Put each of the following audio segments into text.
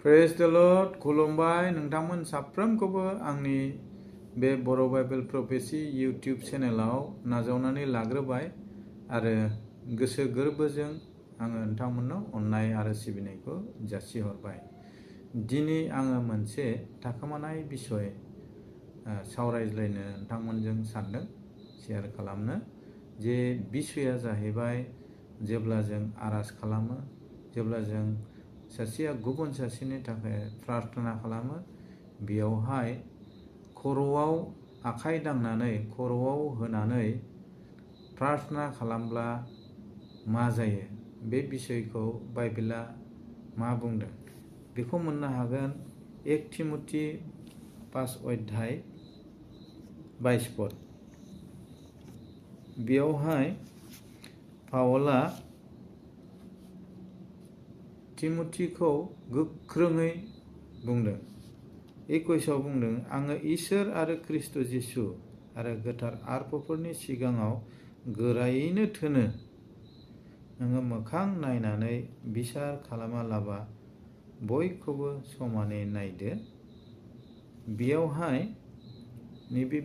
Praise द lord खुलुमबाय नोंथांमोन साफ्रोमखौबो आंनि बे बर' बाइबेल प्रफेसि इउटिउब चेनेलाव नाजावनानै लाग्रोबाय आरो गोसो गोरबोजों आङो नोंथांमोननो अननाय आरो सिबिनायखौ जासिहरबाय। दिनै आङो मोनसे थाखोमानाय बिसय सावरायज्लायनो नोंथांमोनजों सानदों शेयार खालामनो। जे बिसया जाहैबाय जेब्ला जों आरज खालामो, जेब्ला जों सासेया गुबुन सासेनि थाखाय प्रार्थना खालामो, बेयावहाय खर'आव आखाइ दांनानै खर'आव होनानै प्रार्थना खालामब्ला मा जायो, बे बिसयखौ बाइबेला मा बुंदों बेखौ मोननो हागोन 1 तिमथि 5 अध्याय 22 पद। बेयावहाय पावला तिमथिखौ गोख्रोङै बुंदों। 21आव बुंदों, आङो इसोर आरो ख्रिस्ट' जिसु आरो गोथार आर्पफोरनि सिगाङाव गोरायैनो थोनो, नोङो मोखां नायनानै बिसार खालामालाबा बयखौबो समानै नायदो। बेयावहाय नैबे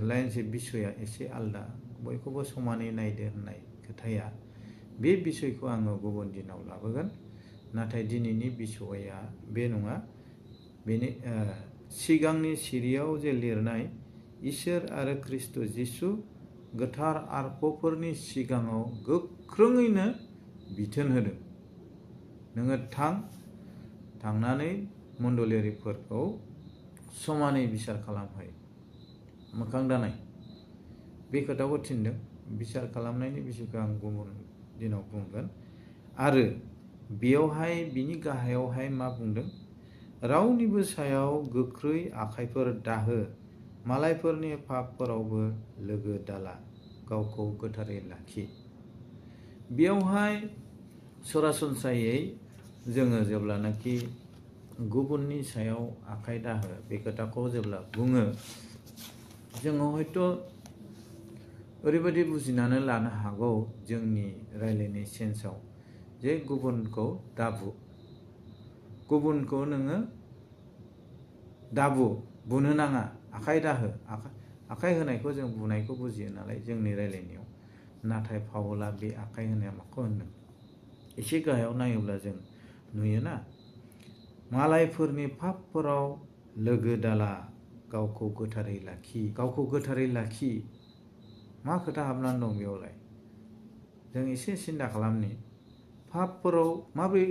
लाइनसे बिसया एसे आलदा, बयखौबो समानै नायदो होननाय खोथाया, बे बिसयखौ आङो गुबुन दिनाव लाबोगोन। नाथाय दिनैनि बिसया बे नङा। बेनि सिगांनि सिरियाव जे लिरनाय इसोर आरो ख्रिस्ट' जिसु गोथार आर्पफोरनि सिगाङाव गोख्रोङैनो बिथोन होदों। नोङो थांनानै मण्डलियारिफोरखौ समानै बिसार खालामहै, मोखां दानाय, बे खोथाखौ थिनदों। बिसार खालामनायनि बिसयखौ आं गुबुन दिनाव बुंगोन। आरो बेयावहाय बिनि गाहायावहाय मा बुंदों, रावनिबो सायाव गोख्रै आखाइफोर दाहो, मालायफोरनि पापफोरावबो लोगो दाला, गावखौ गोथारै लाखि। बेयावहाय सरासनस्रायै जोङो जेब्लानाखि गुबुननि सायाव आखाइ दाहो बे खोथाखौ जेब्ला बुङो, जोङो हयथ' ओरैबायदि बुजिनानै लानो हागौ जोंनि रायलायनाय सेन्सआव, जे गुबुनखौ दाबु, गुबुनखौ नोङो दाबु, बुनो नाङा, आखाइ दाहो। आखाइ होनायखौ जों बुनायखौ बुजियो नालाय जोंनि रायलायनायाव। नाथाय पावला बे आखाइ होनाया माखौ होनदों, एसे गाहायाव नायोब्ला जों नुयोना, मालायफोरनि पापफोराव लोगो दाला, गावखौ गोथारै लाखि। गावखौ गोथारै लाखि, मा खोथा हाबनानै दं बेयावलाय? जों एसे सिन्था खालामनि, पापफोराव माबोरै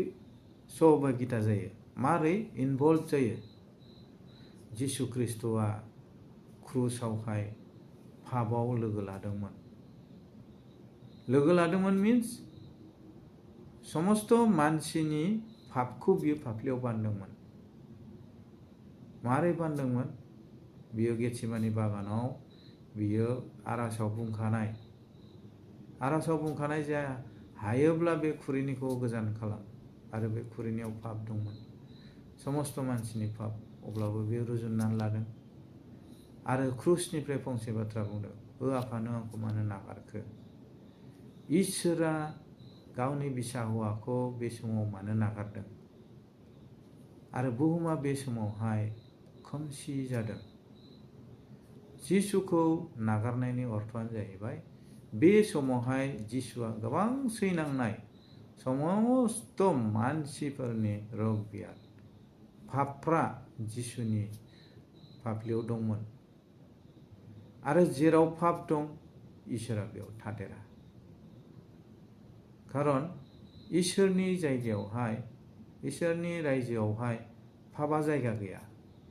सहभागिता जायो, मारै इनभल्भ जायो? जिसु ख्रिस्ट'आ क्रुसावहाय पापआव लोगो लादोंमोन। लोगो लादोंमोन मिन्स समस्त मानसिनि पापखौ बियो फाफ्लियाव बानदोंमोन। मारै बानदोंमोन? बियो गेतसेमानि बागानाव बियो आर'जाव बुंखानाय जे हायोब्ला बे खुरैनिखौ गोजान खालाम, आरो बे खुरैनियाव पाप दंमोन, समस्त मानसिनि पाप। अब्लाबो बे रुजुननानै लादों आरो क्रुसनिफ्राय फंसे बाथ्रा बुंदों, आफा नों आंखौ मानो नागारखो? इसोरा गावनि बिसा हौवाखौ बे समाव मानो नागारदों? आरो बुहुमा बे समावहाय खोमसि जादों। जिसुखौ नागारनायनि अर्थआनो जाहैबाय, बे समावहाय जिसुआ गोबां सैनांनाय समस्त मानसिफोरनि रग बियाद, पापफ्रा जिसुनि फाफ्लियाव दंमोन। आरो जेराव पाप दं, इसोरा बेयाव थादेरा। खारन इसोरनि जायगायावहाय, इसोरनि रायजोआवहाय पापआ जायगा गैया,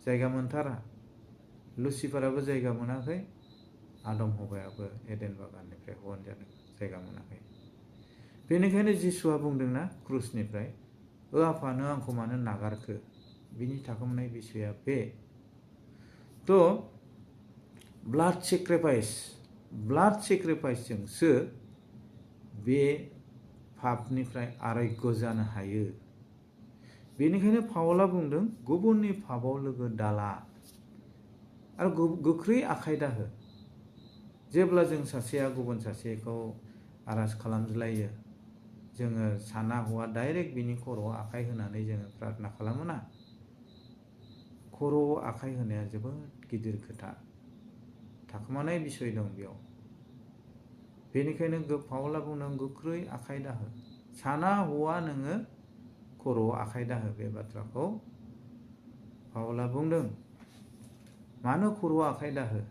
जायगा मोनथारा। लुसिफाराबो जायगा मोनाखै, आदम हवायाबो एडेन बागाननिफ्राय हरनजादों, जायगा मोनाखै। बेनिखायनो जिसुआ बुंदोंना क्रुसनिफ्राय, आफा नों आंखौ मानो नागारखो? बिनि थाखोमानाय बिसया बे। थ' ब्लाड सेक्रिफाइसजोंसो बे पापनिफ्राय आरग्य जानो हायो। बेनिखायनो पावला बुंदों, गुबुननि पापआव लोगो दाला आरो गोख्रै आखाइ दाहो। जेब्ला जों सासेया गुबुन सासेखौ आरज खालामज्लायो, जोङो साना हौवा डाइरेक्ट बिनि खर'आव आखाइ होनानै जोङो प्रार्थना खालामो ना? खर'आव आखाइ होनाया जोबोद गिदिर खोथा, थाखोमानाय बिसय दं बेयाव। बेनिखायनो पाउला बुंदों गोख्रै आखाइ दाहो, साना हौवा नोङो खर'आव आखाइ दाहो। बे बाथ्राखौ पाउला बुंदों। मानो खर'आव आखाइ दाहो?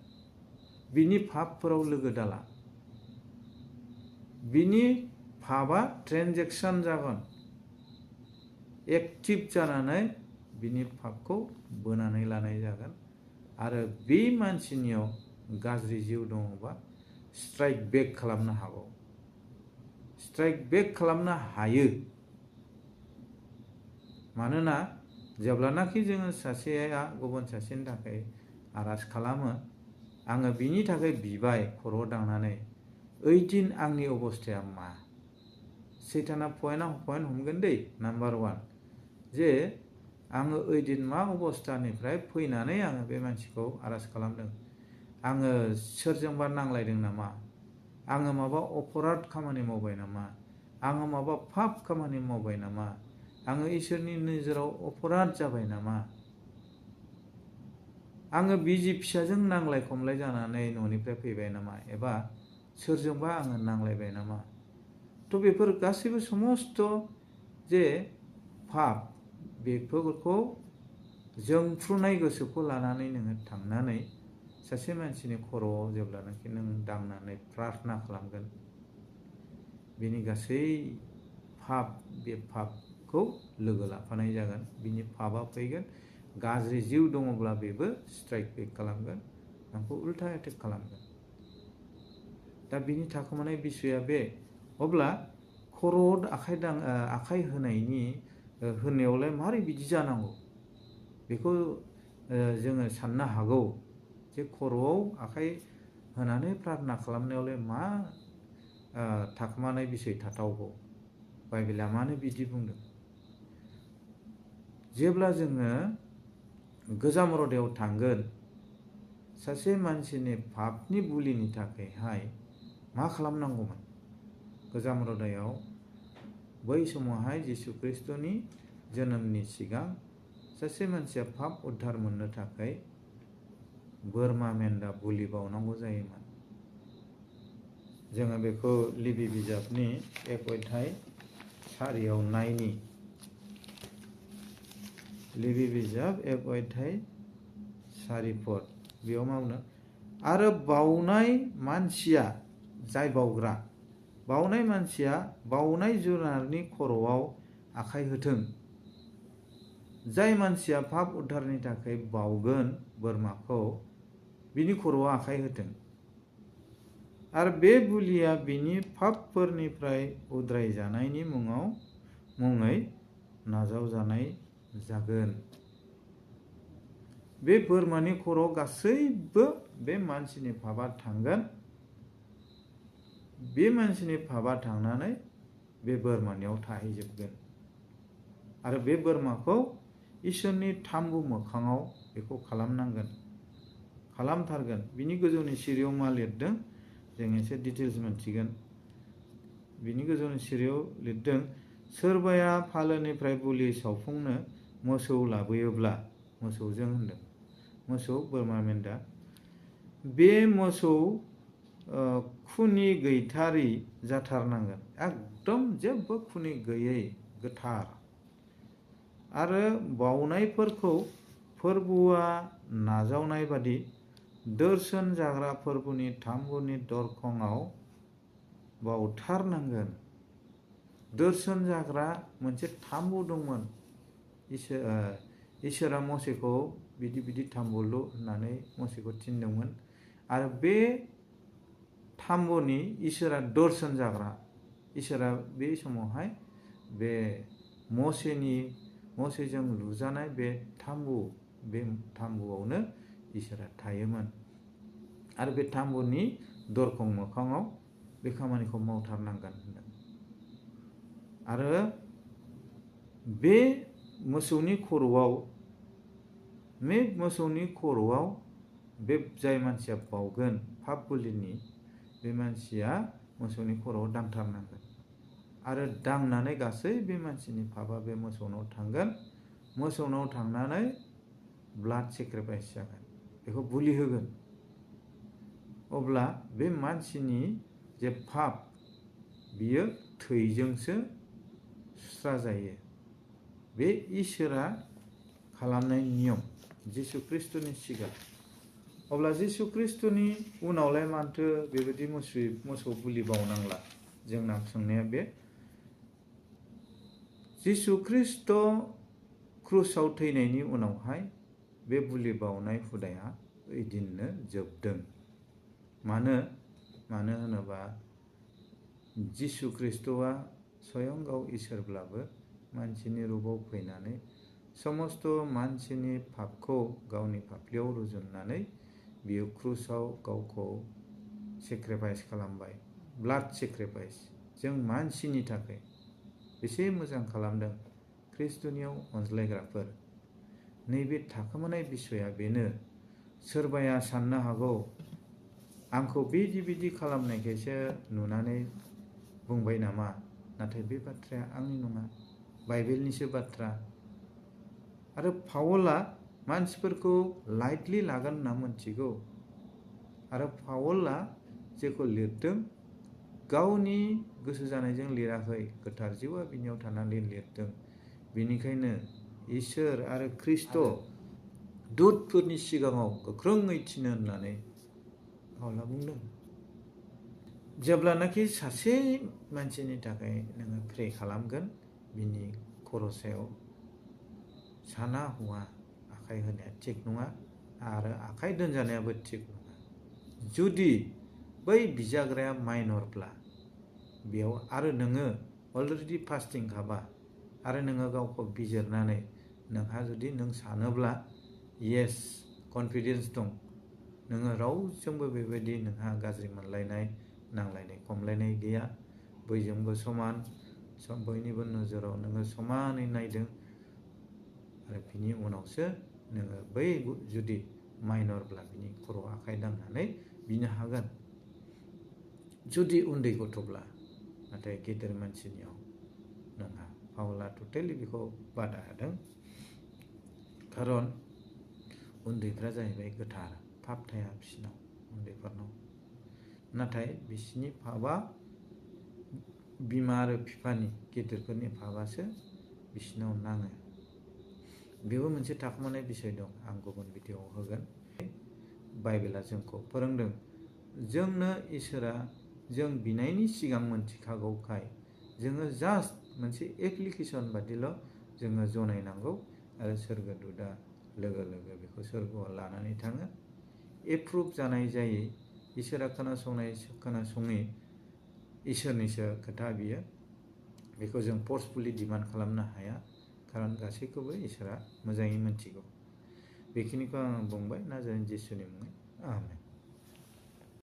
बिनि पापफोराव लोगो दाला। बिनि पापआ ट्रेन्जेकसन जागोन, एक्टिभ जानानै बिनि पापखौ बोनानै लानाय जागोन। आरो बे मानसिनियाव गाज्रि जिउ दङबा स्ट्राइक बेक खालामनो हागौ, स्ट्राइक बेक खालामनो हायो। मानोना जेब्लानाखि जोङो सासेया गुबुन सासेनि थाखाय आरज खालामो, आङो बिनि थाखाय बिबाय खर' दांनानै, ओइदिन आंनि अबस्थाया मा? सैताना पइन्ट हमगोन दै, नाम्बार 1, जे आङो ओइदिन मा अबस्थानिफ्राय फैनानै आङो बे मानसिखौ आरज खालामदों। आङो सोरजोंबा नांलायदों नामा? आङो माबा अपराध खामानि मावबाय नामा? आङो माबा पाप खामानि मावबाय नामा? आङो इसोरनि नोजोराव अपराध जाबाय नामा? आङो बिसि फिसाजों नांलाय खमलाय जानानै न'निफ्राय फैबाय नामा? एबा सोरजोंबा आङो नांलायबाय नामा? थ' बेफोर गासैबो समस्त जे पाप, बेफोरखौ जोंफ्रुनाय गोसोखौ लानानै नोङो थांनानै सासे मानसिनि खर'आव जेब्लानाखि नों दांनानै प्रार्थना खालामगोन, बिनि गासै पाप, बे पापखौ लोगो लाफानाय जागोन। बिनि पापआ फैगोन, गाज्रि जिउ दङब्ला बेबो स्ट्राइक बेक खालामगोन, नोंखौ उल्था एटेक खालामगोन। दा बिनि थाखोमानाय बिसया बे। अब्ला खर'आव आखाइ होनायावलाय मारै बिदि जानांगौ? बेखौ जोङो साननो हागौ जे खर'आव आखाइ होनानै प्रार्थना खालामनायावलाय मा थाखोमानाय बिसय थाथावगौ? बाइबेला मानो बिदि बुंदों? जेब्ला जोङो गोजाम रदायाव थांगोन, सासे मानसिनि पापनि बुलिनि थाखायहाय मा खालामनांगौमोन? गोजाम रदायाव बै समावहाय जिसु ख्रिस्ट'नि जोनोमनि सिगां सासे मानसिया पाप उद्धार मोननो थाखाय बोरमा मेन्दा बुलि बावनांगौ जायोमोन। जोङो बेखौ लेबि बिजाबनि 1 अध्याय 4 नायनि। लेबि बिजाब 1 अध्याय 4 बेयाव मा बुंदों? आरो बावनाय मानसिया, जाय बावग्रा, बावनाय मानसिया बावनाय जुनारनि खर'आव आखाइ होथों। जाय मानसिया पाप उद्धारनि थाखाय बावगोन बोरमाखौ, बिनि खर'आव आखाइ होथों। आरो बे बुलिया बिनि पापफोरनिफ्राय उद्राय जानायनि मुङै नाजावजानाय जागोन। बे बोरमानि खर'आव गासैबो बे मानसिनि पापआ थांगोन। बे मानसिनि पापआ थांनानै बे बोरमानियाव थाहैजोबगोन। आरो बे बोरमाखौ इसोरनि थाम्बु मोखाङाव बेखौ खालामनांगोन, खालामथारगोन। बिनि गोजौनि सिरियाव मा लिरदों जों एसे डिटेल्स मोनथिगोन। बिनि गोजौनि सिरियाव लिरदों, सोरबाया फालोनिफ्राय बुलि सावफुंनो मोसौ लाबोयोब्ला, मोसौजों होनदों, मोसौ बोरमा मेन्दा, बे मोसौ खुनि गैथारि जाथारनांगोन, एकदम जेबो खुनि गैयै, गोथार। आरो बावनायफोरखौ फोरबोआ नाजावनाय बादि दोरसोन जाग्रा फोरबोनि थाम्बुनि दरखंआव बावथारनांगोन। दोरसोन जाग्रा मोनसे थाम्बु दंमोन। इसोरा मसेखौ बिदि थाम्बु लु होननानै मसेखौ थिनदोंमोन। आरो बे थाम्बुनि इसोरा दर्शन जाग्रा, इसोरा बे समावहाय बे मसेजों लुजानाय बे थाम्बुआवनो इसोरा थायोमोन। आरो बे थाम्बुनि दरखं मोखाङाव बे खामानिखौ मावथारनांगोन होनदों। आरो बे मोसौनि खर'आव बे जाय मानसिया बावगोन पाप बुलिनि, बे मानसिया मोसौनि खर'आव दांथारनांगोन। आरो दांनानै गासै बे मानसिनि पापआ बे मोसौनाव थांगोन। मोसौनाव थांनानै ब्लाड सेक्रिफाइस जागोन, बेखौ बुलि होगोन, अब्ला बे मानसिनि जे पाप बियो थैजोंसो सुस्रा जायो। बे इसोरा खालामनाय नियम जिसु ख्रिस्टनि सिगां। अब्ला जिसु ख्रिस्टनि उनावलाय मानोथो बेबायदि मोसौ बुलि बावनांला? जोंना सोंनाया बे, जिसु ख्रिस्ट क्रुसाव थैनायनि उनावहाय बे बुलि बावनाय हुदाया ओइदिननो जोबदों। मानो होनोबा जिसु ख्रिस्टआ स्वयं गाव इसोरब्लाबो मानसिनि रुपाव फैनानै समस्त मानसिनि पापखौ गावनि फाफ्लियाव रुजुननानै बियो क्रुसाव गावखौ सेक्रिफाइस खालामबाय, ब्लाड सेक्रिफाइस। जों मानसिनि थाखाय बेसे मोजां खालामदों ख्रिस्टनियाव अनज्लायग्राफोर। नैबे थाखोमानाय बिसया बेनो, सोरबाया साननो हागौ आंखौ बिदि खालामनायखायसो नुनानै बुंबाय नामा, नाथाय बे बाथ्राया आंनि नङा, बाइबेलनिसो बाथ्रा। आरो पावला मानसिफोरखौ लाइटलि लागोन होनना मोनथिगौ। आरो पावला जेखौ लिरदों गावनि गोसो जानायजों लिराखै, गोथार जिउआ बिनियाव थानानै लिरदों। बेनिखायनो इसोर आरो ख्रिस्ट दुतफोरनि सिगाङाव गोख्रोङै थिनो होननानै पावला बुंदों। जेब्लानाखि सासे मानसिनि थाखाय नोङो प्रे खालामगोन, बिनि खर' सायाव साना हौवा आखाइ होनाया थिग नङा, आरो आखाइ दोनजानायाबो थिग नङा। जुदि बै बिजाग्राया माइनरब्ला, बेयाव आरो नोङो अलरेडि फास्टिं खाबा, आरो नोङो गावखौ बिजिरनानै नोंहा जुदि नों सानोब्ला येस कनफिडेन्स दं, नोङो रावजोंबो बेबायदि नोंहा गाज्रि मोनलायनाय, नांलायनाय खमलायनाय गैया, बयजोंबो समान, बयनिबो नोजोराव नोङो समानै नायदों, आरो बिनि उनावसो नोङो बै जुदि माइनरब्ला बिनि खर' आखाइ दांनानै बिनो हागोन। जुदि उन्दै गथ'ब्ला, नाथाय गेदेर मानसिनियाव नोंहा पावला टटेलि बेखौ बादा होदों। खारन उन्दैफ्रा जाहैबाय गोथार, पाप थाया बिसिनाव, उन्दैफोरनाव। नाथाय बिसिनि पापआ बिमा आरो बिफानि गेदेरफोरनि पापआसो बिसिनाव नाङो। बेबो मोनसे थाखोमानाय बिसय दं, आं गुबुन भिडिअआव होगोन। बाइबेला जोंखौ फोरोंदों, जोंनो इसोरा जों बिनायनि सिगां मोनथिखागौखाय जोङो जास्ट मोनसे एप्लिकेसन बादिल' जोङो जनायनांगौ, आरो सोरगोदूतआ लोगो लोगो बेखौ सोरगोआव लानानै थाङो। एप्रुभ जानाय जायै, इसोरा खोनासङै इसोरनिसो खोथा बियो, बेखौ जों फर्सफुलि डिमान्ड खालामनो हाया, खारन गासैखौबो इसोरा मोजाङै मोनथिगौ। बेखिनिखौ आं बुंबाय, नाजारैनो जिसुनि मुङै आमेन।